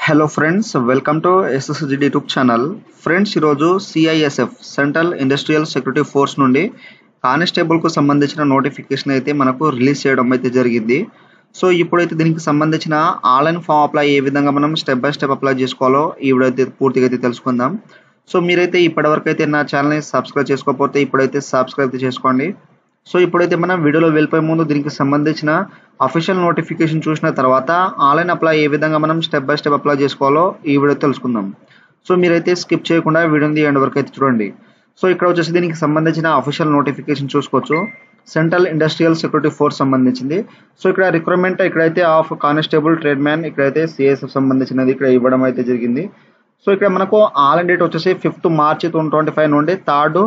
Hello friends, welcome to SSGD YouTube channel. Friends ఈరోజు CISF central industrial security force నుండి కానిస్టేబుల్కు సంబంధించిన notification అయితే మనకు రిలీజ్ చేయడం అయితే జరిగింది. సో ఇప్పుడైతే దీనికి సంబంధించిన ఆన్లైన్ ఫామ్ అప్లై ఏ విధంగా మనం స్టెప్ బై స్టెప్ అప్లై చేసుకోవాలో ఈ వీడియో అయితే పూర్తిగా అయితే తెలుసుకుందాం. సో మీరైతే ఇప్పటివరకు అయితే నా ఛానల్ని సబ్స్క్రైబ్ చేసుకోకపోతే ఇప్పుడైతే సబ్స్క్రైబ్ చేసుకోండి. సో ఇప్పుడైతే మనం వీడియోలో వెళ్ళిపోయే ముందు దీనికి సంబంధించిన అఫీషియల్ నోటిఫికేషన్ చూసిన తర్వాత ఆన్లైన్ అప్లై ఏ విధంగా మనం స్టెప్ బై స్టెప్ అప్లై చేసుకోవాలో ఈ వీడియో తెలుసుకుందాం. సో మీరైతే స్కిప్ చేయకుండా వీడియోని ఎండ్ వరకు అయితే చూడండి. సో ఇక్కడ వచ్చేసి దీనికి సంబంధించిన అఫీషియల్ నోటిఫికేషన్ చూసుకోవచ్చు. సెంట్రల్ ఇండస్ట్రియల్ సెక్యూరిటీ ఫోర్స్ సంబంధించింది. సో ఇక్కడ రిక్రూట్మెంట్ ఇక్కడైతే ఆఫ్ కానిస్టేబుల్ ట్రేడ్ మ్యాన్ ఇక్కడైతే CISF సంబంధించినది ఇక్కడ ఇవ్వడం అయితే జరిగింది. సో ఇక్కడ మనకు ఆన్లైన్ డేట్ వచ్చేసి 5th March 2025 నుండి 3rd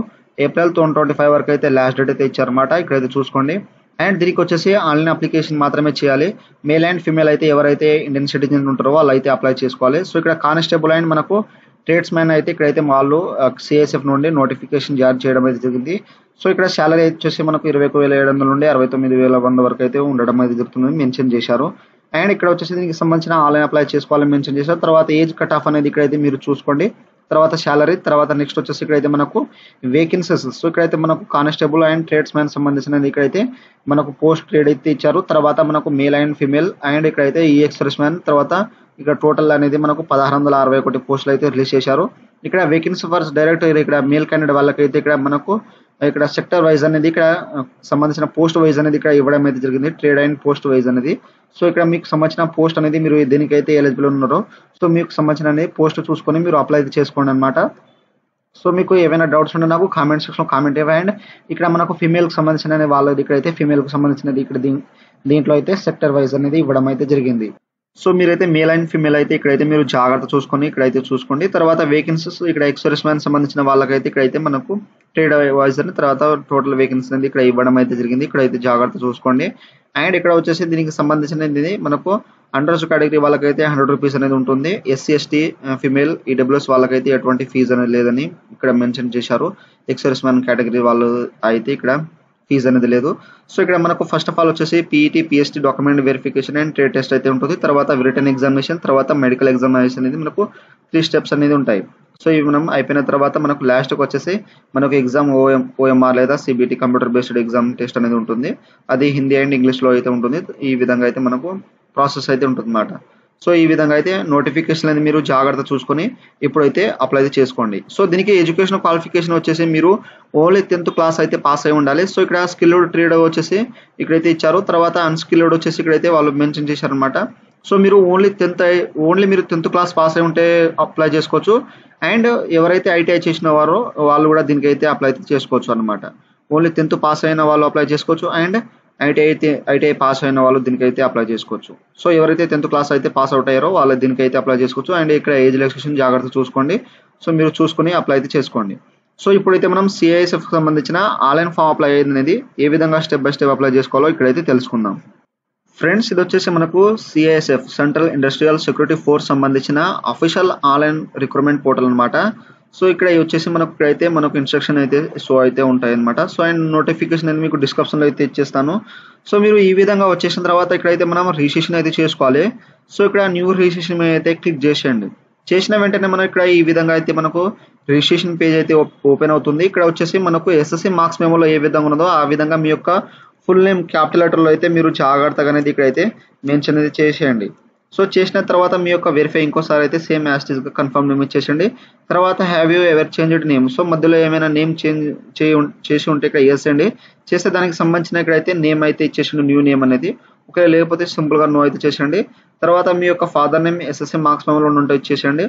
April 2025 వరకు అయితే లాస్ట్ డేట్ అయితే ఇచ్చారన్నమాట. ఇక్కడైతే చూసుకోండి. అండ్ దీనికి వచ్చేసి ఆన్లైన్ అప్లికేషన్ మాత్రమే చేయాలి. మేల్ అండ్ ఫీమేల్ అయితే ఎవరైతే ఇండియన్ సిటిజన్ ఉంటారో వాళ్ళు అయితే అప్లై చేసుకోవాలి. సో ఇక్కడ కానిస్టేబుల్ అండ్ మనకు ట్రేడ్స్ మ్యాన్ అయితే ఇక్కడైతే వాళ్ళు CISF నుండి నోటిఫికేషన్ జారీ చేయడం అయితే జరిగింది. సో ఇక్కడ శాలరీ వచ్చేసి మనకు 21,700 నుండి 69,100 వరకు అయితే ఉండడం అయితే జరుగుతుంది మెన్షన్ చేశారు. అండ్ ఇక్కడ వచ్చేసి దీనికి సంబంధించిన ఆన్లైన్ అప్లై చేసుకోవాలని మెన్షన్ చేశారు. తర్వాత ఏజ్ కట్ ఆఫ్ అనేది ఇక్కడైతే మీరు చూసుకోండి. తర్వాత శాలరీ, తర్వాత నెక్స్ట్ వచ్చేసి ఇక్కడైతే మనకు వేకెన్సీస్. సో ఇక్కడైతే మనకు కానిస్టేబుల్ అండ్ ట్రేడ్స్ మ్యాన్ సంబంధించినది ఇక్కడైతే మనకు పోస్ట్ ట్రేడ్ అయితే ఇచ్చారు. తర్వాత మనకు మేల్ అండ్ ఫీమేల్ అండ్ ఇక్కడైతే ఎక్స్ప్రెస్ మ్యాన్. తర్వాత ఇక్కడ టోటల్ అనేది మనకు 1661 పోస్టులు అయితే రిలీజ్ చేశారు. ఇక్కడ వేకెన్సీ ఫర్ డైరెక్ట్ ఇక్కడ మేల్ క్యాండిడేట్ వాళ్ళకైతే ఇక్కడ మనకు ఇక్కడ సెక్టర్ వైజ్ అనేది ఇక్కడ సంబంధించిన పోస్ట్ వైజ్ అనేది ఇక్కడ ఇవ్వడం అయితే జరిగింది. ట్రేడ్ అండ్ పోస్ట్ వైజ్ అనేది. సో ఇక్కడ మీకు సంబంధించిన పోస్ట్ అనేది మీరు దేనికైతే ఎలిజిబుల్ ఉన్నారో సో మీకు సంబంధించిన పోస్ట్ చూసుకొని మీరు అప్లై చేసుకోండి అనమాట. సో మీకు ఏమైనా డౌట్స్ ఉంటే నాకు కామెంట్ సెక్షన్ లో కామెంట్ ఇవ్వండి. ఇక్కడ మనకు ఫీమేల్ కి సంబంధించిన వాళ్ళది ఇక్కడైతే ఫీమేల్ కి సంబంధించినది ఇక్కడ దీంట్లో అయితే సెక్టర్ వైజ్ అనేది ఇవ్వడం అయితే జరిగింది. సో మీరైతే మేల్ అండ్ ఫీమేల్ అయితే ఇక్కడైతే మీరు జాగ్రత్త చూసుకొని ఇక్కడైతే చూసుకోండి. తర్వాత వేకెన్సీస్ ఇక్కడ ఎక్స్ప్రెస్ మ్యాన్ సంబంధించిన వాళ్ళకైతే ఇక్కడైతే మనకు ట్రేడ్ వైజ్ అని తర్వాత టోటల్ వేకెన్సీ అనేది ఇక్కడ ఇవ్వడం అయితే జరిగింది. ఇక్కడైతే జాగ్రత్త చూసుకోండి. అండ్ ఇక్కడ వచ్చేసి దీనికి సంబంధించినది మనకు అండర్స్ కేటగిరీ వాళ్ళకైతే 100 రూపీస్ అనేది ఉంటుంది. SC ST ఫీమేల్ EWS వాళ్ళకైతే ఎటువంటి ఫీజు అనేది లేదని ఇక్కడ మెన్షన్ చేశారు. ఎక్స్ప్రెస్ మ్యాన్ కేటగిరీ వాళ్ళు అయితే ఇక్కడ ఫీజు అనేది లేదు. సో ఇక్కడ మనకు ఫస్ట్ ఆఫ్ ఆల్ వచ్చేసి PET PST document verification and trade test అయితే ఉంటుంది. తర్వాత రిటర్న్ ఎగ్జామినేషన్, తర్వాత మెడికల్ ఎగ్జామినేషన్ అనేది మనకు 3 స్టెప్స్ అనేది ఉంటాయి. సో ఇవి మనం అయిపోయిన తర్వాత మనకు లాస్ట్కి వచ్చేసి మనకు ఎగ్జామ్ OMR లేదా CBT computer based exam test అనేది ఉంటుంది. అది హిందీ అండ్ ఇంగ్లీష్లో అయితే ఉంటుంది. ఈ విధంగా అయితే మనకు ప్రాసెస్ అయితే ఉంటుంది అన్నమాట. సో ఈ విధంగా అయితే నోటిఫికేషన్ అనేది మీరు జాగ్రత్త చూసుకొని ఇప్పుడైతే అప్లై చేసుకోండి. సో దీనికి ఎడ్యుకేషన్ క్వాలిఫికేషన్ వచ్చేసి మీరు ఓన్లీ 10th క్లాస్ అయితే పాస్ అయి ఉండాలి. సో ఇక్కడ స్కిల్డ్ ట్రేడ్ వచ్చేసి ఇక్కడైతే ఇచ్చారు. తర్వాత అన్స్కిల్డ్ వచ్చేసి ఇక్కడైతే వాళ్ళు మెన్షన్ చేశారనమాట. సో మీరు ఓన్లీ మీరు 10th క్లాస్ పాస్ అయి ఉంటే అప్లై చేసుకోవచ్చు. అండ్ ఎవరైతే ITI చేసిన వారో వాళ్ళు కూడా దీనికైతే అప్లై చేసుకోవచ్చు అనమాట. ఓన్లీ 10th పాస్ అయిన వాళ్ళు అప్లై చేసుకోవచ్చు. అండ్ ఐటీఐ పాస్ అయిన వాళ్ళు దీనికైతే అప్లై చేసుకోవచ్చు. సో ఎవరైతే 10th క్లాస్ అయితే పాస్ అవుట్ అయ్యారో వాళ్ళు దీనికైతే అప్లై చేసుకోవచ్చు. అండ్ ఇక్కడ ఏజ్ రిలాక్సేషన్ జాగ్రత్త చూసుకోండి. సో మీరు చూసుకుని అప్లై అయితే చేసుకోండి. సో ఇప్పుడైతే మనం CISF కి సంబంధించిన ఆన్లైన్ ఫామ్ అప్లై అనేది ఏ విధంగా స్టెప్ బై స్టెప్ అప్లై చేసుకోవాలో ఇక్కడైతే తెలుసుకుందాం. ఫ్రెండ్స్ ఇది వచ్చేసి మనకు CISF central industrial security force సంబంధించిన అఫీషియల్ ఆన్లైన్ రిక్రూట్మెంట్ పోర్టల్ అనమాట. సో ఇక్కడ వచ్చేసి మనకు ఇక్కడైతే మనకు ఇన్స్ట్రక్షన్ అయితే షో అయితే ఉంటాయి అనమాట. సో అండ్ నోటిఫికేషన్ అనేది మీకు డిస్క్రిప్షన్లో అయితే ఇచ్చేస్తాను. సో మీరు ఈ విధంగా వచ్చేసిన తర్వాత ఇక్కడైతే మనం రిజిస్ట్రేషన్ అయితే చేసుకోవాలి. సో ఇక్కడ న్యూ రిజిస్ట్రేషన్ అయితే క్లిక్ చేసేయండి. చేసిన వెంటనే మనం ఇక్కడ ఈ విధంగా అయితే మనకు రిజిస్ట్రేషన్ పేజ్ అయితే ఓపెన్ అవుతుంది. ఇక్కడ వచ్చేసి మనకు SSC మార్క్స్ మెమోలో ఏ విధంగా ఉన్నదో ఆ విధంగా మీ యొక్క ఫుల్ నేమ్ క్యాపిటల్ లెటర్లో అయితే మీరు జాగ్రత్తగా అనేది ఇక్కడైతే మెన్షన్ అనేది చేసేయండి. సో చేసిన తర్వాత మీ యొక్క వెరిఫై ఇంకోసారి అయితే సేమ్ యాస్టీస్ గా కన్ఫర్మ్ నేమ్ ఇచ్చేసండి. తర్వాత have you ever changed name. So మధ్యలో ఏమైనా నేమ్ చేంజ్ చేసి ఉంటే ఇక్కడ ఎస్ అండి. చేస్తే దానికి సంబంధించిన ఇక్కడైతే నేమ్ అయితే ఇచ్చేసండి, న్యూ నేమ్ అనేది. ఒకవేళ లేకపోతే సింపుల్ గా నో అయితే చేసేయండి. తర్వాత మీ యొక్క ఫాదర్ నేమ్ SSC మార్క్స్ మెమోలో ఉంటే ఇచ్చేసేయండి.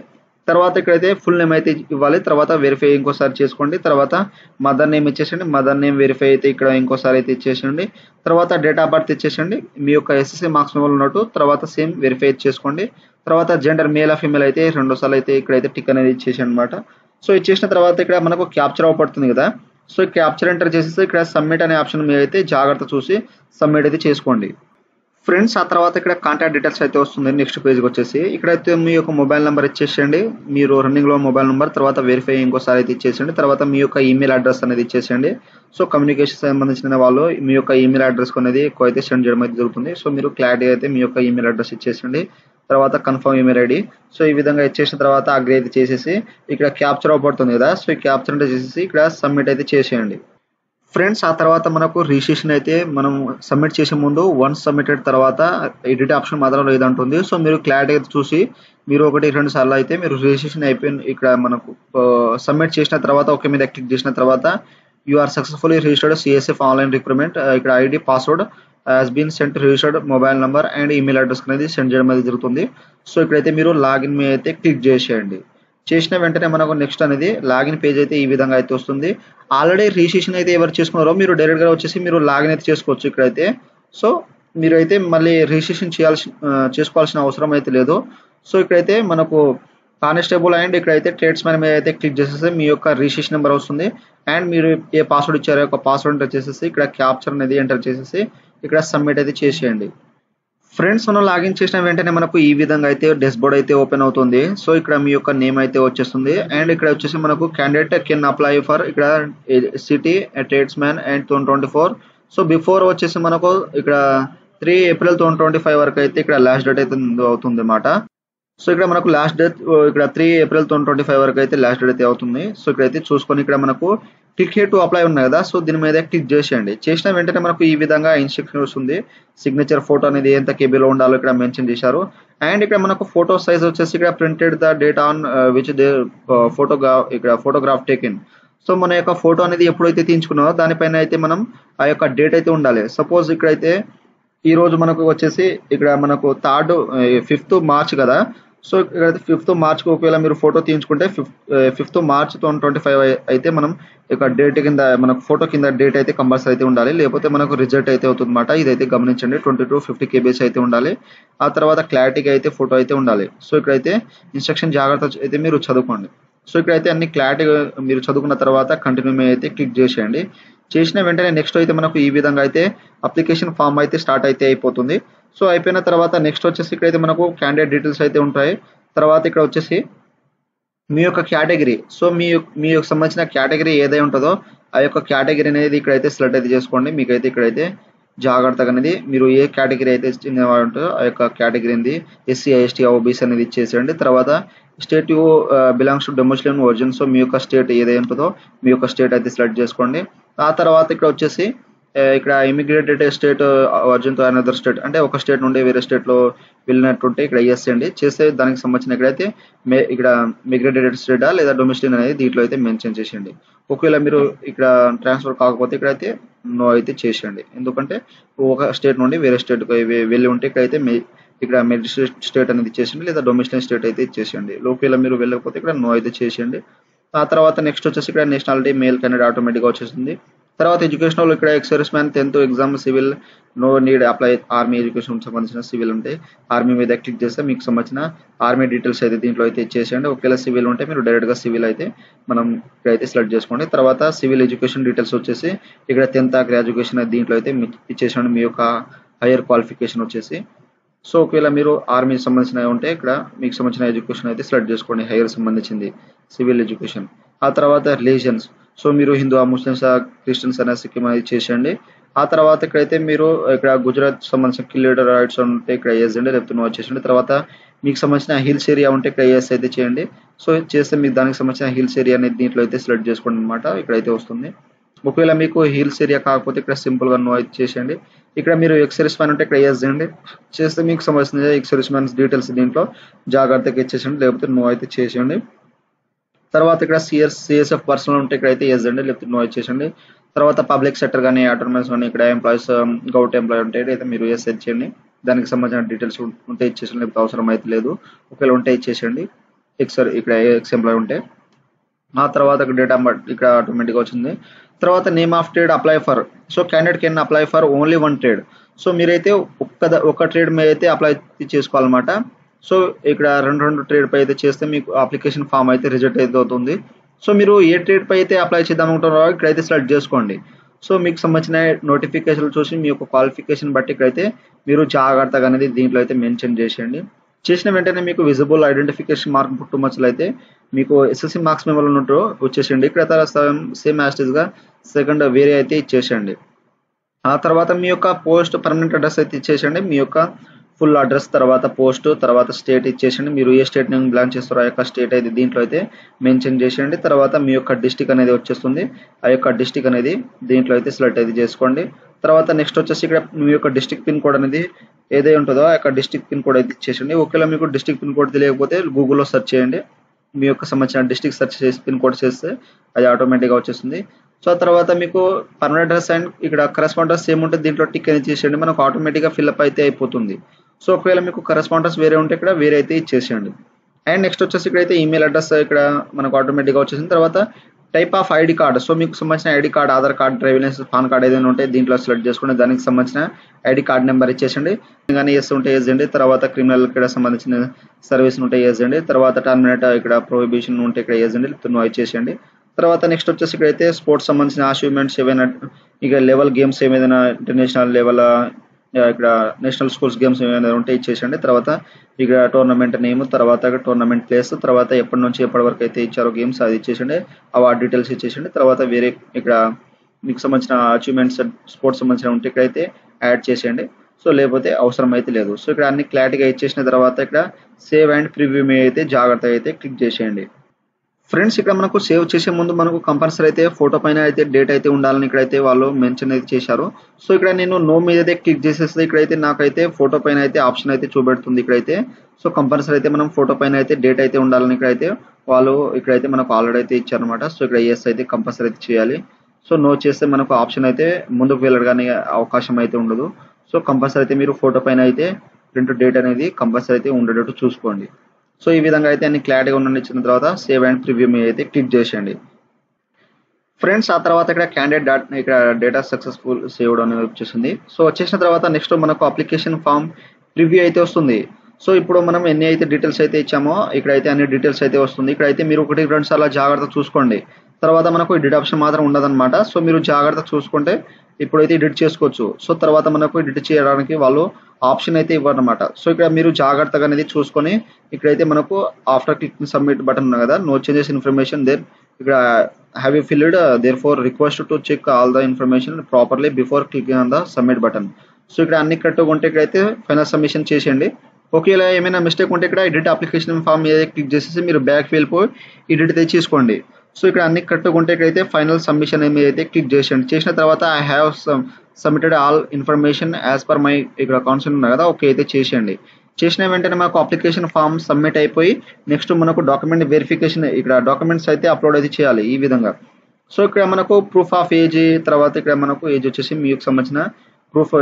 తర్వాత ఇక్కడైతే ఫుల్ నేమ్ అయితే ఇవ్వాలి. తర్వాత వెరిఫై ఇంకోసారి చేసుకోండి. తర్వాత మదర్ నేమ్ ఇచ్చేసండి. మదర్ నేమ్ వెరిఫై అయితే ఇక్కడ ఇంకోసారి అయితే ఇచ్చేసండి. తర్వాత డేట్ ఆఫ్ బర్త్ ఇచ్చేసండి మీ యొక్క SSC మార్క్స్ మెమోలో ఉన్నట్టు. తర్వాత సేమ్ వెరిఫై చేసుకోండి. తర్వాత జెండర్ మేల్ ఫీమేల్ అయితే 2 సార్లు అయితే ఇక్కడైతే టిక్ అనేది ఇచ్చేసి అనమాట. సో ఇచ్చేసిన తర్వాత ఇక్కడ మనకు క్యాప్చర్ అవపడుతుంది కదా. సో క్యాప్చర్ ఎంటర్ చేసేసి ఇక్కడ సబ్మిట్ అనే ఆప్షన్ మీద అయితే జాగ్రత్త చూసి సబ్మిట్ అయితే చేసుకోండి. ఫ్రెండ్స్ ఆ తర్వాత ఇక్కడ కాంటాక్ట్ డీటెయిల్స్ అయితే వస్తుంది. నెక్స్ట్ పేజ్కి వచ్చేసి ఇక్కడైతే మీ యొక్క మొబైల్ నెంబర్ ఇచ్చేసేయండి. మీరు రన్నింగ్లో మొబైల్ నెంబర్, తర్వాత వెరిఫై ఇంకోసారి అయితే ఇచ్చేసేయండి. తర్వాత మీ యొక్క ఈమెయిల్ అడ్రస్ అనేది ఇచ్చేసేయండి. సో కమ్యూనికేషన్ సంబంధించిన వాళ్ళు మీ యొక్క ఈమెయిల్ అడ్రస్ అనేది ఎక్కువ అయితే సెండ్ చేయడం అయితే జరుగుతుంది. సో మీరు క్లారిటీ అయితే మీ యొక్క ఈమెయిల్ అడ్రస్ ఇచ్చేసేయండి. తర్వాత కన్ఫర్మ్ ఈమెయిల్ ఐడి. సో ఈ విధంగా ఇచ్చేసిన తర్వాత అగ్రి అయితే చేసేసి ఇక్కడ క్యాప్చర్ అవుపడుతుంది కదా, సో ఈ క్యాప్చర్ అంటే చేసేసి ఇక్కడ సబ్మిట్ అయితే చేసేయండి ఫ్రెండ్స్. ఆ తర్వాత మనకు రిజిస్ట్రేషన్ అయితే మనం సబ్మిట్ చేసే ముందు వన్స్ సబ్మిటెడ్ తర్వాత ఎడిట్ ఆప్షన్ మాత్రం లేదంటుంది. సో మీరు క్లారిటీ అయితే చూసి మీరు 1-2 సార్లు అయితే మీరు రిజిస్ట్రేషన్ అయిపోయిన ఇక్కడ మనకు సబ్మిట్ చేసిన తర్వాత ఓకే మీద క్లిక్ చేసిన తర్వాత you are successfully registered CSF online recruitment. ఇక్కడ ID password has been sent registered mobile number and email address అనేది సెండ్ చేయడం అనేది జరుగుతుంది. సో ఇక్కడైతే మీరు లాగిన్ మీద అయితే క్లిక్ చేసేయండి. చేసిన వెంటనే మనకు నెక్స్ట్ అనేది లాగిన్ పేజ్ అయితే ఈ విధంగా అయితే వస్తుంది. ఆల్రెడీ రిజిస్ట్రేషన్ అయితే ఎవరు చేసుకున్నారో మీరు డైరెక్ట్ గా వచ్చేసి మీరు లాగిన్ అయితే చేసుకోవచ్చు ఇక్కడైతే. సో మీరైతే మళ్ళీ రిజిస్ట్రేషన్ చేసుకోవాల్సిన అవసరం అయితే లేదు. సో ఇక్కడైతే మనకు కానిస్టేబుల్ అండ్ ఇక్కడైతే ట్రేడ్స్ మ్యాన్ మీద అయితే క్లిక్ చేసేసి మీ యొక్క రిజిస్ట్రేషన్ నెంబర్ వస్తుంది అండ్ మీరు ఏ పాస్వర్డ్ ఇచ్చారో యొక్క పాస్వర్డ్ ఎంటర్ చేసేసి ఇక్కడ క్యాప్చర్ అనేది ఎంటర్ చేసేసి ఇక్కడ సబ్మిట్ అయితే చేసేయండి ఫ్రెండ్స్. మనం లాగిన్ చేసిన వెంటనే మనకు ఈ విధంగా అయితే డెస్క్బోర్డ్ అయితే ఓపెన్ అవుతుంది. సో ఇక్కడ మీ యొక్క నేమ్ అయితే వచ్చేస్తుంది అండ్ ఇక్కడ వచ్చేసి మనకు క్యాండిడేట్ కెన్ అప్లై ఫర్ ఇక్కడ city trades man and 2024. So before వచ్చేసి మనకు ఇక్కడ 3 ఏప్రిల్ 2025 వరకు అయితే ఇక్కడ లాస్ట్ డేట్ అయితే అవుతుంది అన్నమాట. సో ఇక్కడ మనకు లాస్ట్ డేట్ ఇక్కడ 3 ఏప్రిల్ 2025 వరకు అయితే లాస్ట్ డేట్ అయితే అవుతుంది. సో ఇక్కడైతే చూసుకొని ఇక్కడ మనకు క్లిక్ హియర్ టు అప్లై ఉన్నాయి కదా, సో దీని మీద క్లిక్ చేసేయండి. చేసిన వెంటనే మనకు ఈ విధంగా ఇన్స్ట్రక్షన్ వస్తుంది. సిగ్నేచర్ ఫోటో అనేది ఎంత కేబీలో ఉండాలో ఇక్కడ మెన్షన్ చేశారు అండ్ ఇక్కడ మనకు ఫోటో సైజ్ వచ్చేసి ఇక్కడ printed the date on which they photograph taken. So మన యొక్క ఫోటో అనేది ఎప్పుడైతే తీయించుకున్నారో దానిపైన అయితే మనం ఆ యొక్క డేట్ అయితే ఉండాలి. సపోజ్ ఇక్కడైతే ఈ రోజు మనకు వచ్చేసి ఇక్కడ మనకు 5th మార్చ్ కదా, సో ఇక్కడ 5th మార్చ్ ఒకవేళ మీరు ఫోటో తీయించుకుంటే 5th మార్చ్ 2025 అయితే మనం ఇక డేట్ కింద మనకు ఫోటో కింద డేట్ అయితే కంపల్సరీ అయితే ఉండాలి, లేకపోతే మనకు రిజల్ట్ అయితే అవుతుంది అనమాట. ఇదైతే గమనించండి. 20-50 కేబీస్ అయితే ఉండాలి. ఆ తర్వాత క్లారిటీగా అయితే ఫోటో అయితే ఉండాలి. సో ఇక్కడైతే ఇన్స్ట్రక్షన్ జాగ్రత్త అయితే మీరు చదువుకోండి. సో ఇక్కడైతే అన్ని క్లారిటీగా మీరు చదువుకున్న తర్వాత కంటిన్యూ మీద అయితే క్లిక్ చేసేయండి. చేసిన వెంటనే నెక్స్ట్ అయితే మనకు ఈ విధంగా అయితే అప్లికేషన్ ఫామ్ అయితే స్టార్ట్ అయితే అయిపోతుంది. సో అయిపోయిన తర్వాత నెక్స్ట్ వచ్చేసి ఇక్కడైతే మనకు క్యాండిడేట్ డీటెయిల్స్ అయితే ఉంటాయి. తర్వాత ఇక్కడ వచ్చేసి మీ యొక్క కేటగిరీ, సో మీ సంబంధించిన కేటగిరీ ఏదై ఉంటుందో ఆ యొక్క కేటగిరీ అనేది ఇక్కడైతే సెలెక్ట్ అయితే చేసుకోండి. మీకైతే ఇక్కడైతే జాగ్రత్తగా అనేది మీరు ఏ కేటగిరీ అయితే చెందినవాడు ఉంటుందో ఆ యొక్క కేటగిరీ అనేది ఎస్సీ ఎస్టీ ఓబీసీ అనేది ఇచ్చేసేయండి. తర్వాత స్టేట్ యూ బిలాంగ్స్ టు డొమిసిలియన్ ఒరిజిన్, సో మీ యొక్క స్టేట్ ఏదై ఉంటుందో మీ యొక్క స్టేట్ అయితే సెలెక్ట్ చేసుకోండి. ఆ తర్వాత ఇక్కడ వచ్చేసి ఇక్కడ ఇమిగ్రేటెడ్ స్టేట్ ఒరిజిన్ తో అనదర్ స్టేట్, అంటే ఒక స్టేట్ నుండి వేరే స్టేట్ లో వెళ్ళినట్టుంటే ఇక్కడ ఎస్ అండి చేస్తే దానికి సంబంధించిన ఇక్కడైతే ఇక్కడ మిగ్రేటెడ్ స్టేటా లేదా డొమిసిలియన్ అనేది దీంట్లో అయితే మెన్షన్ చేసేయండి. ఒకవేళ మీరు ఇక్కడ ట్రాన్స్ఫర్ కాకపోతే ఇక్కడైతే నో అయితే చేసేయండి. ఎందుకంటే ఒక స్టేట్ నుండి వేరే స్టేట్ వెళ్ళి ఉంటే ఇక్కడైతే ఇక్కడ మెజిస్ట్రేట్ స్టేట్ అనేది ఇచ్చేసేయండి లేదా డొమిసిలియన్ స్టేట్ అయితే ఇచ్చేసేయండి. ఒకవేళ మీరు వెళ్ళకపోతే ఇక్కడ నో అయితే చేసేయండి. ఆ తర్వాత నెక్స్ట్ వచ్చేసి ఇక్కడ నేషనాలిటీ మేల్ క్యాండిడేట్ ఆటోమేటిక్గా వచ్చేసింది. తర్వాత ఎడ్యుకేషనల్ ఇక్కడ ex service man 10th exam civil no need apply army education సంబంధించిన సివిల్ ఉంటే ఆర్మీ మీద క్లిక్ చేస్తే మీకు సంబంధించిన ఆర్మీ డీటెయిల్స్ అయితే దీంట్లో అయితే ఇచ్చేసేయండి. ఒకవేళ సివిల్ ఉంటే మీరు డైరెక్ట్గా సివిల్ అయితే మనం ఇక్కడైతే సెలెక్ట్ చేసుకోండి. తర్వాత సివిల్ ఎడ్యుకేషన్ డీటెయిల్స్ వచ్చేసి ఇక్కడ 10th గ్రాడ్యుయేషన్ దీంట్లో అయితే ఇచ్చేసేయండి మీ యొక్క హైయర్ క్వాలిఫికేషన్ వచ్చేసి. సో ఒకవేళ మీరు ఆర్మీ సంబంధించిన ఉంటే ఇక్కడ మీకు సంబంధించిన ఎడ్యుకేషన్ అయితే సెలెక్ట్ చేసుకోండి హైయర్ సంబంధించింది సివిల్ ఎడ్యుకేషన్. ఆ తర్వాత రిలీజియన్స్, సో మీరు హిందూ ముస్లిమ్స్ క్రిస్టియన్స్ అనే సిక్కిం అనేది చేసేయండి. ఆ తర్వాత ఇక్కడైతే మీరు ఇక్కడ గుజరాత్ సంబంధించిన కిల్ రైట్స్ ఉంటే ఇక్కడ ఎస్ అండి, లేకపోతే నో చేసేయండి. తర్వాత మీకు సంబంధించిన హిల్స్ ఏరియా ఉంటే ఇక్కడ ఎస్ అయితే చేయండి. సో చేస్తే మీకు దానికి సంబంధించిన హిల్స్ ఏరియా అనేది దీంట్లో అయితే సెలెక్ట్ చేసుకోండి అనమాట, ఇక్కడైతే వస్తుంది. ఒకవేళ మీకు హిల్స్ ఏరియా కాకపోతే ఇక్కడ సింపుల్ గా నో అయితే చేసేయండి. ఇక్కడ మీరు ఎక్స్ సర్వీస్ మ్యాన్ ఉంటే ఇక్కడ ఎస్ చేయండి, చేస్తే మీకు సంబంధించిన ఎక్స్ సర్వీస్ మ్యాన్స్ డీటెయిల్స్ దీంట్లో జాగ్రత్తగా ఇచ్చేసేయండి, లేకపోతే నో అయితే చేసేయండి. తర్వాత ఇక్కడ సిఎస్ఎఫ్ పర్సనల్ ఉంటే ఇక్కడైతే ఎస్ అండి, లేకపోతే నో ఇచ్చేసండి. తర్వాత పబ్లిక్ సెక్టర్ కానీ ఆటోనమస్ కానీ ఇక్కడ ఎంప్లాయీస్ గవర్నమెంట్ ఎంప్లాయీ ఉంటే అయితే మీరు ఎస్ ఇచ్చేయండి. దానికి సంబంధించిన డీటెయిల్స్ ఉంటే ఇచ్చేసండి, లేకపోతే అవసరం అయితే లేదు. ఒకవేళ ఉంటే ఇచ్చేసేయండి ఇక్కడ ఎక్స్ ఎంప్లాయీ ఉంటే. ఆ తర్వాత డేట్ ఆఫ్ బర్త్ ఇక్కడ ఆటోమేటిక్గా వచ్చింది. తర్వాత name of trade apply for, so candidate can apply for only 1 trade. So మీరైతే ఒక ట్రేడ్ మీద అయితే అప్లై చేసుకోవాలన్నమాట. సో ఇక్కడ రెండు ట్రేడ్ పై అయితే చేస్తే మీకు అప్లికేషన్ ఫామ్ అయితే రిజెక్ట్ అయితే అవుతుంది. సో మీరు ఏ ట్రేడ్ పై అయితే అప్లై చేద్దాం అనుకుంటున్నారో ఇక్కడైతే సెలెక్ట్ చేసుకోండి. సో మీకు సంబంధించిన నోటిఫికేషన్ చూసి మీ యొక్క క్వాలిఫికేషన్ బట్టి ఇక్కడైతే మీరు జాగ్రత్తగా అనేది దీంట్లో అయితే మెన్షన్ చేసేయండి. చేసిన వెంటనే మీకు విజిబుల్ ఐడెంటిఫికేషన్ మార్క్ పుట్టుమచ్చలు అయితే మీకు ఎస్ఎస్సి మార్క్స్ మెమోలో ఉన్నట్టు వచ్చేసేయండి. ఇక్కడ సేమ్ యాస్టిస్ గా సెకండ్ వేరే అయితే ఇచ్చేసేయండి. ఆ తర్వాత మీ యొక్క పోస్ట్ పర్మనెంట్ అడ్రస్ అయితే ఇచ్చేసేయండి. మీ యొక్క ఫుల్ అడ్రస్, తర్వాత పోస్ట్, తర్వాత స్టేట్ ఇచ్చేసండి. మీరు ఏ స్టేట్ నేను బిలాంగ్ చేస్తారో ఆ యొక్క స్టేట్ అయితే దీంట్లో అయితే మెన్షన్ చేసేయండి. తర్వాత మీ యొక్క డిస్టిక్ అనేది వచ్చేస్తుంది. ఆ యొక్క డిస్టిక్ అనేది దీంట్లో అయితే సెలెక్ట్ అయితే చేసుకోండి. తర్వాత నెక్స్ట్ వచ్చేసి ఇక్కడ మీ యొక్క డిస్టిక్ పిన్ కోడ్ అనేది ఏదై ఉంటుందో ఆ యొక్క డిస్టిక్ పిన్ కోడ్ అయితే ఇచ్చేసండి. ఒకవేళ మీకు డిస్టిక్ పిన్ కోడ్ తెలియకపోతే గూగుల్లో సెర్చ్ చేయండి. మీ యొక్క సంబంధించిన డిస్టిక్ సెర్చ్ చేసి పిన్ కోడ్ చేస్తే అది ఆటోమేటిక్గా వచ్చేస్తుంది. సో తర్వాత మీకు పర్మనెంట్ అడ్రస్ అండ్ ఇక్కడ కరెస్పాండెన్స్ సేమ్ ఉంటే దీంట్లో టిక్ అనేది చేసేయండి. మనకు ఆటోమేటిక్గా ఫిల్అప్ అయితే అయిపోతుంది. సో ఒకవేళ మీకు కరెస్పాండెన్స్ వేరే ఉంటే ఇక్కడ వేరే అయితే ఇచ్చేసేయండి. అండ్ నెక్స్ట్ వచ్చేసి ఇక్కడైతే ఈమెయిల్ అడ్రస్ ఇక్కడ మనకు ఆటోమేటిక్గా వచ్చేసింది. తర్వాత type of ID card, so మీకు సంబంధించిన ID card, Aadhaar card, driving licence, PAN card ఏదైనా ఉంటే దీంట్లో సెలెక్ట్ చేసుకుని దానికి సంబంధించిన ఐడి కార్డ్ నెంబర్ ఇచ్చేసండి. కానీ ఎస్ ఉంటే ఎస్ అండి. తర్వాత క్రిమినల్ ఇక్కడ సంబంధించిన సర్వీస్ ఉంటే ఎస్ అండి. తర్వాత టర్మినేట్ ఇక్కడ ప్రొహిబిషన్ ఉంటే ఇక్కడ ఎస్ అండి, నో ఇచ్చేసేయండి. తర్వాత నెక్స్ట్ వచ్చేసి ఇక్కడైతే స్పోర్ట్స్ సంబంధించిన అచీవ్మెంట్స్ ఏవైనా ఇక లెవెల్ గేమ్స్ ఏమైనా ఇంటర్నేషనల్ లెవెల్ ఇక్కడ నేషనల్ స్కూల్స్ గేమ్స్ ఏమైనా ఉంటే ఇచ్చేసండి. తర్వాత ఇక్కడ టోర్నమెంట్ నేమ్, తర్వాత టోర్నమెంట్ ప్లేస్, తర్వాత ఎప్పటి నుంచి ఎప్పటి వరకు అయితే ఇచ్చారో గేమ్స్ అది ఇచ్చేసండి. Award details ఇచ్చేసండి. తర్వాత వేరే ఇక్కడ మీకు సంబంధించిన అచీవ్మెంట్స్ స్పోర్ట్స్ సంబంధించిన ఉంటే ఇక్కడైతే యాడ్ చేసేయండి. సో లేకపోతే అవసరం అయితే లేదు. సో ఇక్కడ అన్ని క్లారిటీగా ఇచ్చేసిన తర్వాత ఇక్కడ సేవ్ అండ్ ప్రివ్యూ మీ అయితే జాగ్రత్తగా అయితే క్లిక్ చేసేయండి. ఫ్రెండ్స్ ఇక్కడ మనకు సేవ్ చేసే ముందు మనకు కంపల్సరీ అయితే ఫోటో పైన అయితే డేట్ అయితే ఉండాలని ఇక్కడైతే వాళ్ళు మెన్షన్ అయితే చేశారు. సో ఇక్కడ నేను నో మీద అయితే క్లిక్ చేసేస్తే ఇక్కడైతే నాకైతే ఫోటో పైన అయితే ఆప్షన్ అయితే చూపెడుతుంది ఇక్కడైతే. సో కంపల్సరీ అయితే మనం ఫోటో పైన అయితే డేట్ అయితే ఉండాలని ఇక్కడైతే వాళ్ళు ఇక్కడైతే మనకు ఆల్రెడీ అయితే ఇచ్చారనమాట. సో ఇక్కడ ఎస్ అయితే కంపల్సరీ అయితే చేయాలి. సో నో చేస్తే మనకు ఆప్షన్ అయితే ముందుకు వెళ్ళడానికి అవకాశం అయితే ఉండదు. సో కంపల్సరీ అయితే మీరు ఫోటో పైన అయితే ప్రింట్ డేట్ అనేది కంపల్సరీ అయితే ఉండేటట్టు చూసుకోండి. సో ఈ విధంగా అయితే అన్ని క్లారిటీగా ఉండని ఇచ్చిన తర్వాత సేవ్ అండ్ ప్రివ్యూ మీద అయితే క్లిక్ చేసేయండి. ఫ్రెండ్స్ ఆ తర్వాత ఇక్కడ క్యాండిడేట్ ఇక్కడ డేటా సక్సెస్ఫుల్ సేవ్డ్ అనేది వచ్చేసింది. సో వచ్చేసిన తర్వాత నెక్స్ట్ మనకు అప్లికేషన్ ఫామ్ ప్రివ్యూ అయితే వస్తుంది. సో ఇప్పుడు మనం ఎన్ని అయితే డీటెయిల్స్ అయితే ఇచ్చామో ఇక్కడైతే అన్ని డీటెయిల్స్ అయితే వస్తుంది. ఇక్కడైతే మీరు 1-2 సార్లు జాగ్రత్త చూసుకోండి. తర్వాత మనకు ఎడిట్ ఆప్షన్ మాత్రం ఉండదన్నమాట. సో మీరు జాగ్రత్త చూసుకుంటే ఇప్పుడైతే ఎడిట్ చేసుకోవచ్చు. సో తర్వాత మనకు ఎడిట్ చేయడానికి వాళ్ళు ఆప్షన్ అయితే ఇవ్వరన్నమాట. సో ఇక్కడ మీరు జాగ్రత్తగా అనేది చూసుకొని ఇక్కడైతే మనకు ఆఫ్టర్ క్లిక్ సబ్మిట్ బటన్ ఉంది కదా, నో చేంజెస్ ఇన్ఫర్మేషన్ దేర్ ఇక్కడ have you filled there for request to check all the information properly before clicking on the submit button. So ఇక్కడ అన్ని కరెక్ట్గా ఉంటే ఇక్కడైతే ఫైనల్ సబ్మిషన్ చేసేయండి. ఒకవేళ ఏమైనా మిస్టేక్ ఉంటే ఇక్కడ ఎడిట్ అప్లికేషన్ ఫామ్ మీద క్లిక్ చేసేసి మీరు బ్యాక్ వెళ్ళిపోయి ఎడిట్ అయితే చేసుకోండి. సో ఇక్కడ అన్ని కరెక్ట్గా ఉంటే ఇక్కడైతే ఫైనల్ సబ్మిషన్ మీద అయితే క్లిక్ చేసేయండి. చేసిన తర్వాత I have submitted all information as per my ఇక్కడ కాన్సెప్ట్ ఉంది కదా, ఓకే అయితే చేసేయండి. చేసిన వెంటనే మనకు అప్లికేషన్ ఫామ్ సబ్మిట్ అయిపోయి నెక్స్ట్ మనకు డాక్యుమెంట్ వెరిఫికేషన్ ఇక్కడ డాక్యుమెంట్స్ అయితే అప్లోడ్ అయితే చేయాలి ఈ విధంగా. సో ఇక్కడ మనకు ప్రూఫ్ ఆఫ్ ఏజ్, తర్వాత ఇక్కడ మనకు ఏజ్ వచ్చేసి మీకు సంబంధించిన ప్రూఫ్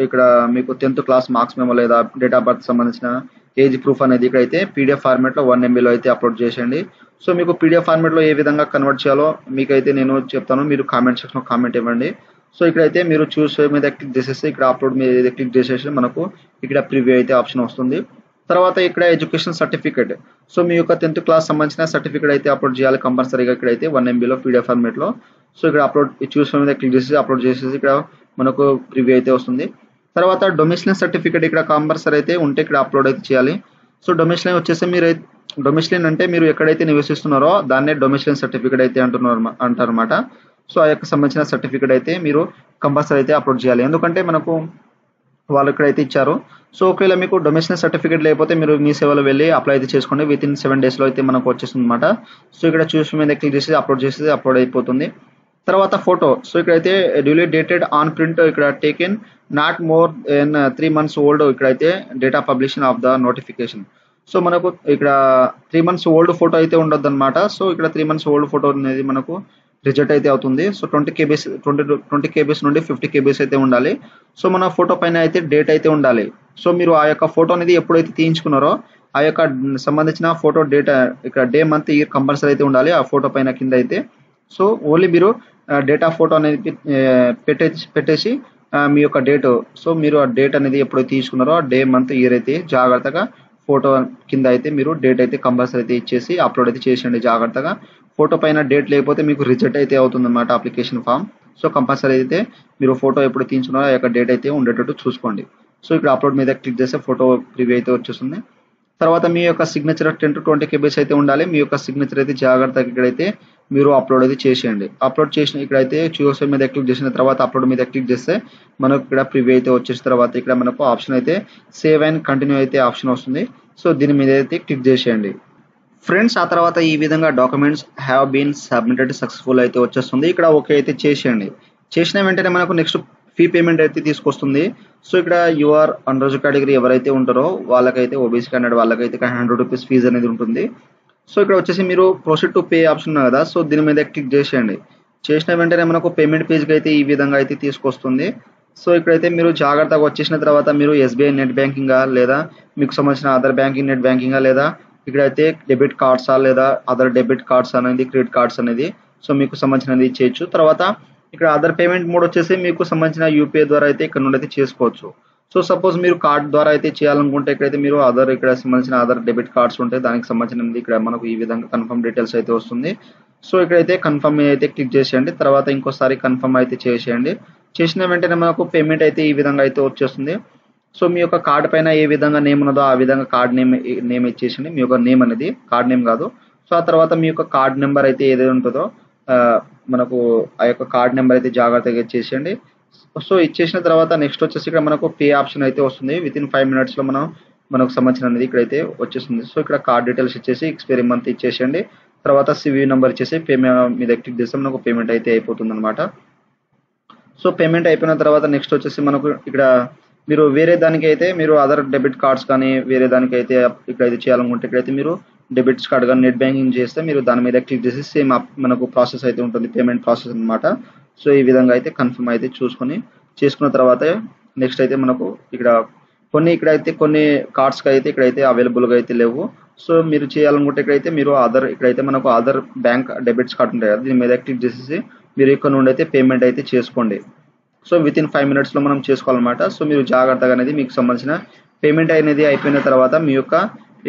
ఇక్కడ మీకు 10th క్లాస్ మార్క్స్ మెమో లేదా డేట్ ఆఫ్ బర్త్ సంబంధించిన ఏజ్ ప్రూఫ్ అనేది ఇక్కడైతే పీడిఎఫ్ ఫార్మాట్లో 1 MB అయితే అప్లోడ్ చేసేయండి. సో మీకు పీడిఎఫ్ ఫార్మాట్లో ఏ విధంగా కన్వర్ట్ చేయాలో మీకైతే నేను చెప్తాను, మీరు కామెంట్ సెక్షన్లో కామెంట్ ఇవ్వండి. సో ఇక్కడైతే మీరు చూస్ మీద క్లిక్ చేసేసి ఇక్కడ అప్లోడ్ మీద క్లిక్ చేసేసి మనకు ఇక్కడ ప్రివ్యూ అయితే ఆప్షన్ వస్తుంది. తర్వాత ఇక్కడ ఎడ్యుకేషన్ సర్టిఫికేట్, సో మీ యొక్క 10th క్లాస్ సంబంధించిన సర్టిఫికేట్ అయితే అప్లోడ్ చేయాలి కంపల్సరీగా ఇక్కడైతే 1 MBలో పీడిఎఫ్ ఫార్మాట్లో. సో ఇక్కడ అప్లోడ్ చూస్ మీద క్లిక్ చేసి అప్లోడ్ చేసేసి ఇక్కడ మనకు ప్రివ్యూ అయితే వస్తుంది. తర్వాత డొమిసిలియన్ సర్టిఫికేట్ ఇక్కడ కంపల్సరీ అయితే ఉంటే ఇక్కడ అప్లోడ్ అయితే చేయాలి. సో డొమిసిలియన్ వచ్చేసి మీరు డొమిసిలియన్ అంటే మీరు ఎక్కడైతే నివసిస్తున్నారో దాన్నే డొమిసిలియన్ సర్టిఫికేట్ అయితే అంటారనమాట. సో ఆ యొక్క సంబంధించిన సర్టిఫికేట్ అయితే మీరు కంపల్సరీ అయితే అప్లోడ్ చేయాలి. ఎందుకంటే మనకు వాళ్ళు ఇక్కడైతే ఇచ్చారు. సో ఒకవేళ మీకు డొమిసిలియన్ సర్టిఫికేట్ లేకపోతే మీరు మీ సేవలో వెళ్ళి అప్లై అయితే చేసుకోండి. వితిన్ 7 daysలో అయితే మనకు వచ్చేస్తుంది అనమాట. సో ఇక్కడ చూస్ మీద క్లిక్ చేసి అప్లోడ్ అయిపోతుంది. తర్వాత ఫోటో, సో ఇక్కడైతే డ్యూలీ డేటెడ్ ఆన్ ప్రింట్ ఇక్కడ taken not more than 3 months old ఇక్కడైతే date publication of the notification. So మనకు ఇక్కడ 3 months ఓల్డ్ ఫోటో అయితే ఉండొద్దు అనమాట. సో ఇక్కడ 3 months ఓల్డ్ ఫోటో అనేది మనకు రిజెక్ట్ అయితే అవుతుంది. సో 20 KB నుండి 50 KB అయితే ఉండాలి. సో మన ఫోటో పైన అయితే డేట్ అయితే ఉండాలి. సో మీరు ఆ యొక్క ఫోటో అనేది ఎప్పుడైతే తీయించుకున్నారో ఆ యొక్క సంబంధించిన ఫోటో డేట్ ఇక్కడ డే మంత్ ఇయర్ కంపల్సరీ అయితే ఉండాలి ఆ ఫోటో పైన కింద అయితే. సో ఓన్లీ మీరు డేటా ఫోటో అనేది పెట్టేసి మీ యొక్క డేట్, సో మీరు ఆ డేట్ అనేది ఎప్పుడైతే తీసుకున్నారో ఆ డే మంత్ ఇయర్ అయితే జాగ్రత్తగా ఫోటో కింద అయితే మీరు డేట్ అయితే కంపల్సరీ అయితే ఇచ్చేసి అప్లోడ్ అయితే చేసేయండి జాగ్రత్తగా. ఫోటో పైన డేట్ లేకపోతే మీకు రిజెక్ట్ అయితే అవుతుంది అనమాట అప్లికేషన్ ఫామ్. సో కంపల్సరీ అయితే మీరు ఫోటో ఎప్పుడు తీయించుకున్నారో ఆ యొక్క డేట్ అయితే ఉండేటట్టు చూసుకోండి. సో ఇక్కడ అప్లోడ్ మీద క్లిక్ చేస్తే ఫోటో ప్రివ్యూ అయితే వచ్చేస్తుంది. తర్వాత మీ యొక్క సిగ్నేచర్ 10 to 20 KB అయితే ఉండాలి. మీ యొక్క సిగ్నేచర్ అయితే జాగ్రత్తగా ఇక్కడైతే మీరు అప్లోడ్ అయితే చేసేయండి. అప్లోడ్ చేసిన ఇక్కడైతే చూసే మీద క్లిక్ చేసిన తర్వాత అప్లోడ్ మీద క్లిక్ చేస్తే మనకు ఇక్కడ ప్రివ్యూ అయితే వచ్చేసిన తర్వాత ఇక్కడ మనకు ఆప్షన్ అయితే సేవ్ అండ్ కంటిన్యూ అయితే ఆప్షన్ వస్తుంది. సో దీని మీద అయితే క్లిక్ చేసేయండి ఫ్రెండ్స్. ఆ తర్వాత ఈ విధంగా documents have been submitted successful అయితే వచ్చేస్తుంది. ఇక్కడ ఓకే అయితే చేసేయండి. చేసిన వెంటనే మనకు నెక్స్ట్ ఫీ పేమెంట్ అయితే తీసుకొస్తుంది. సో ఇక్కడ యూఆర్ అన్రిజర్వ్డ్ కేటగిరీ ఎవరైతే ఉంటారో వాళ్ళకైతే ఓబీసీ క్యాండిడేట్ వాళ్ళకైతే ఇక్కడ 100 రూపీస్ ఫీజు అనేది ఉంటుంది. సో ఇక్కడ వచ్చేసి మీరు ప్రొసీడ్ టు పే ఆప్షన్ ఉంది కదా, సో దీని మీద క్లిక్ చేసేయండి. చేసిన వెంటనే మనకు పేమెంట్ పేజ్కి అయితే ఈ విధంగా అయితే తీసుకొస్తుంది. సో ఇక్కడైతే మీరు జాగ్రత్తగా వచ్చేసిన తర్వాత మీరు ఎస్బీఐ నెట్ బ్యాంకింగా లేదా మీకు సంబంధించిన అదర్ బ్యాంకింగ్ నెట్ బ్యాంకింగా లేదా ఇక్కడైతే డెబిట్ కార్డ్సా లేదా అదర్ డెబిట్ కార్డ్స్ అనేది క్రెడిట్ కార్డ్స్ అనేది సో మీకు సంబంధించినది చేయొచ్చు. తర్వాత ఇక్కడ అదర్ పేమెంట్ మోడ్ వచ్చేసి మీకు సంబంధించిన యూపీఐ ద్వారా అయితే ఇక్కడ నుండి అయితే చేసుకోవచ్చు. సో సపోజ్ మీరు కార్డ్ ద్వారా అయితే చేయాలనుకుంటే ఇక్కడైతే మీరు ఇక్కడ సంబంధించిన అదర్ డెబిట్ కార్డ్స్ ఉంటాయి, దానికి సంబంధించినది ఇక్కడ మనకు ఈ విధంగా కన్ఫర్మ్ డీటెయిల్స్ అయితే వస్తుంది. సో ఇక్కడైతే కన్ఫర్మ్ అయితే క్లిక్ చేసేయండి. తర్వాత ఇంకోసారి కన్ఫర్మ్ అయితే చేసేయండి. చేసిన వెంటనే మనకు పేమెంట్ అయితే ఈ విధంగా అయితే వచ్చేస్తుంది. సో మీ యొక్క కార్డ్ పైన ఏ విధంగా నేమ్ ఉన్నదో ఆ విధంగా కార్డ్ నేమ్ ఇచ్చేసింది. మీ యొక్క నేమ్ అనేది కార్డ్ నేమ్ కాదు. సో ఆ తర్వాత మీ యొక్క కార్డ్ నెంబర్ అయితే ఏదైతే ఉంటుందో మనకు ఆ యొక్క కార్డ్ నెంబర్ అయితే జాగ్రత్తగా ఇచ్చేసేయండి. సో ఇచ్చేసిన తర్వాత నెక్స్ట్ వచ్చేసి ఇక్కడ మనకు పే ఆప్షన్ అయితే వస్తుంది. వితిన్ 5 minutes లో మనకు సంబంధించినది ఇక్కడైతే వచ్చేస్తుంది. సో ఇక్కడ కార్డ్ డీటెయిల్స్ ఇచ్చేసి ఎక్స్పైరీ మంత్ ఇచ్చేసేయండి. తర్వాత సివి నెంబర్ ఇచ్చేసి పేమెంట్ మీద క్లిక్ చేస్తే మనకు పేమెంట్ అయితే అయిపోతుంది అనమాట. సో పేమెంట్ అయిపోయిన తర్వాత నెక్స్ట్ వచ్చేసి మనకు ఇక్కడ మీరు వేరే దానికి అయితే మీరు అదర్ డెబిట్ కార్డ్స్ కానీ వేరే దానికి అయితే ఇక్కడైతే చేయాలనుకుంటే ఇక్కడైతే మీరు డెబిట్స్ కార్డ్ కానీ నెట్ బ్యాంకింగ్ చేస్తే మీరు దాని మీద క్లిక్ చేసి సేమ్ మనకు ప్రాసెస్ అయితే ఉంటుంది, పేమెంట్ ప్రాసెస్ అనమాట. సో ఈ విధంగా అయితే కన్ఫర్మ్ అయితే చేసుకున్న తర్వాత నెక్స్ట్ అయితే మనకు ఇక్కడ కొన్ని కార్డ్స్కి అయితే ఇక్కడైతే అవైలబుల్గా అయితే లేవు. సో మీరు చేయాలనుకుంటే ఇక్కడైతే మీరు ఇక్కడైతే మనకు అదర్ బ్యాంక్ డెబిట్స్ కార్డ్ ఉంటాయి కదా, దీని మీద క్లిక్ చేసేసి మీరు ఇక్కడ నుండి అయితే పేమెంట్ అయితే చేసుకోండి. సో వితిన్ 5 minutes లో మనం చేసుకోవాలన్నమాట. సో మీరు జాగ్రత్తగా అనేది మీకు సంబంధించిన పేమెంట్ అనేది అయిపోయిన తర్వాత మీ యొక్క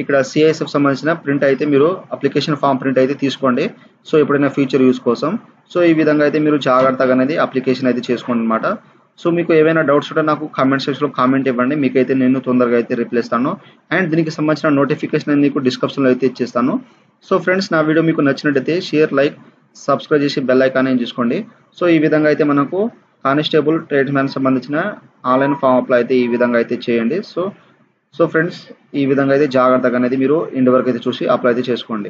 ఇక్కడ సిఐఎస్ఎఫ్ సంబంధించిన ప్రింట్ అయితే మీరు అప్లికేషన్ ఫామ్ ప్రింట్ అయితే తీసుకోండి. సో ఎప్పుడైనా ఫ్యూచర్ యూస్ కోసం. సో ఈ విధంగా అయితే మీరు జాగ్రత్తగా అనేది అప్లికేషన్ అయితే చేసుకోండి అనమాట. సో మీకు ఏవైనా డౌట్స్ ఉంటే నాకు కామెంట్ సెక్షన్లో కామెంట్ ఇవ్వండి, మీకైతే నేను తొందరగా అయితే రిప్లై ఇస్తాను. అండ్ దీనికి సంబంధించిన నోటిఫికేషన్ మీకు డిస్క్రిప్షన్లో అయితే ఇచ్చేస్తాను. సో ఫ్రెండ్స్ నా వీడియో మీకు నచ్చినట్టయితే షేర్, లైక్, సబ్స్క్రైబ్ చేసి బెల్ ఐకాన్ చేసుకోండి. సో ఈ విధంగా అయితే మనకు కానిస్టేబుల్ ట్రేడ్స్మెన్ సంబంధించిన ఆన్లైన్ ఫామ్ అప్లై అయితే ఈ విధంగా అయితే చేయండి. సో ఫ్రెండ్స్ ఈ విధంగా అయితే జాగ్రత్తగా అనేది మీరు ఇంటి వరకు అయితే చూసి అప్లై అయితే చేసుకోండి.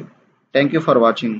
Thank you for watching.